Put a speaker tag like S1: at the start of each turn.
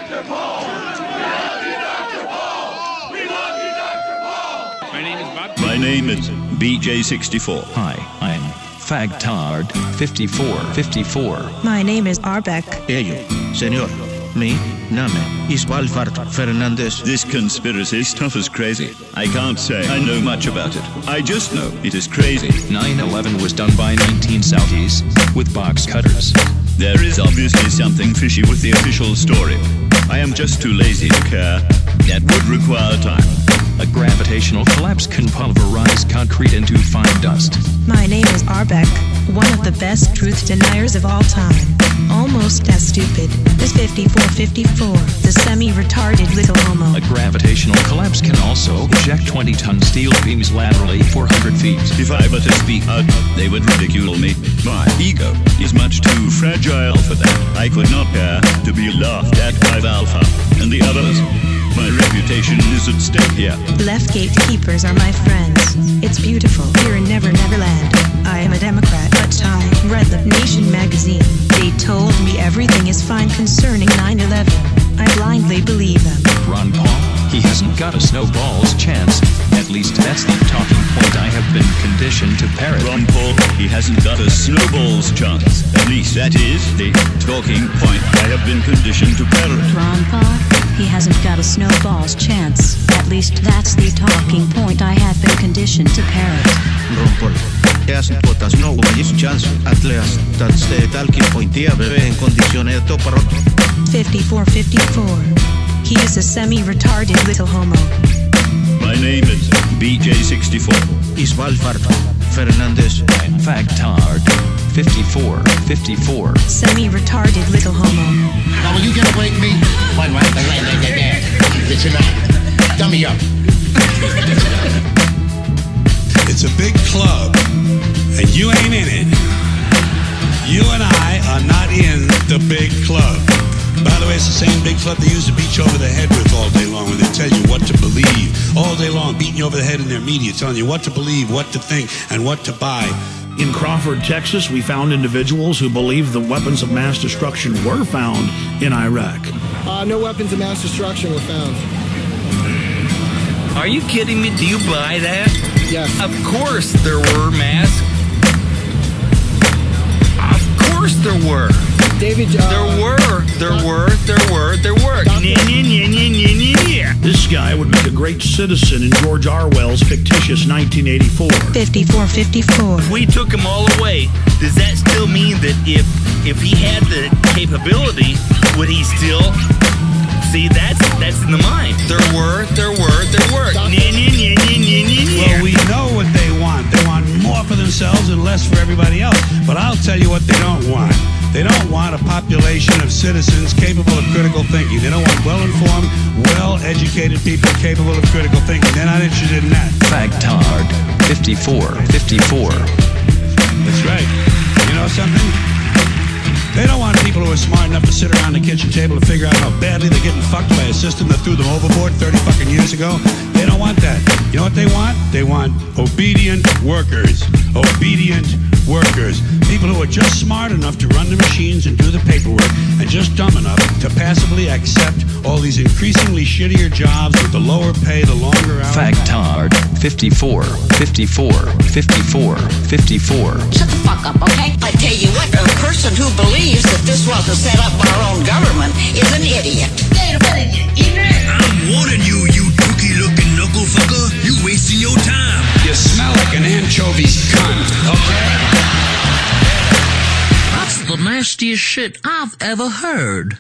S1: Dr. Paul! We love you, Dr. Paul! We love you, Dr. Paul!
S2: My name is Bob.
S3: My name is BJ64.
S4: Hi, I'm Fagtard 5454.
S5: My name is Arbeck.
S6: Ello, señor. Mi name is Walfart Fernandez.
S3: This conspiracy stuff is crazy. I can't say I know much about it. I just know it is crazy.
S4: 9/11 was done by 19 Saudis with box cutters.
S3: There is obviously something fishy with the official story. I am just too lazy to care. That would require time.
S4: A gravitational collapse can pulverize concrete into fine dust.
S5: My name is Arbeck, one of the best truth deniers of all time. Almost as stupid as 5454, the semi-retarded little homo.
S4: A gravitational collapse can also eject 20-ton steel beams laterally 400 feet.
S3: If I were to speak out, they would ridicule me. My ego is much too fragile for that. I could not bear to be laughed at by Alpha and the others. My reputation is at stake here.
S5: Left gatekeepers are my friends. It's beautiful here in Never Neverland. I am a Democrat, but I read The Nation magazine. They told me everything is fine concerning 9/11. I blindly believe them.
S4: Ron Paul, he hasn't got a snowball's chance. At least that's the talking point I have been conditioned to parrot.
S3: Ron Paul, he hasn't got a snowball's chance. At least that is the talking point I have been conditioned to parrot.
S7: Ron Paul, he hasn't got a snowball's chance. At least that's the talking point I have been conditioned to parrot.
S6: Ron Paul, he hasn't got a snowball's chance. At least that's the talking point I have been conditioned to parrot.
S5: 5454. He is a semi-retarded little homo.
S3: My name is BJ64.
S6: Is Walfart Fernandez.
S4: Fagtard 5454.
S5: Semi-retarded little homo.
S8: Now will you get away from me? One right there. Listen up. Dummy up.
S9: It's a big club, and you ain't in it. You and I are not in the big club. By the way, it's the same big club they used to beat you over the head with all day long when they tell you what to believe. All day long, beating you over the head in their media, telling you what to believe, what to think, and what to buy.
S10: In Crawford, Texas, we found individuals who believed the weapons of mass destruction were found in Iraq.
S11: No weapons of mass destruction were found.
S12: Are you kidding me? Do you buy that?
S11: Yes.
S12: Of course there were masks. Of course there were.
S11: David,
S12: There were.
S10: This guy would make a great citizen in George Orwell's fictitious 1984.
S5: 5454.
S12: We took them all away. Does that still mean that if he had the capability, would he still? See, that's in the mind. There were.
S9: Well, we know what they want. They want more for themselves and less for everybody else. But I'll tell you what they don't want. They don't want a population of citizens capable of critical thinking. They don't want well-informed, well-educated people capable of critical thinking. They're not interested in that.
S4: Fagtard 5454.
S9: That's right. You know something? They don't want people who are smart enough to sit around the kitchen table and figure out how badly they're getting fucked by a system that threw them overboard 30 fucking years ago. They don't want that. You know what they want? They want obedient workers. Obedient workers. People who are just smart enough to run the machines and do the paperwork, and just dumb enough to passively accept all these increasingly shittier jobs with the lower pay, the longer hours.
S4: Fagtard 5454.
S7: Shut the fuck up, okay?
S13: I tell you what, a person who believes that this wasn't set up by our own government is an idiot.
S1: I'm warning you, you dookie-looking knuckle fucker. You wasting your time.
S9: You smell like an anchovy's cunt, okay?
S1: That's the nastiest shit I've ever heard.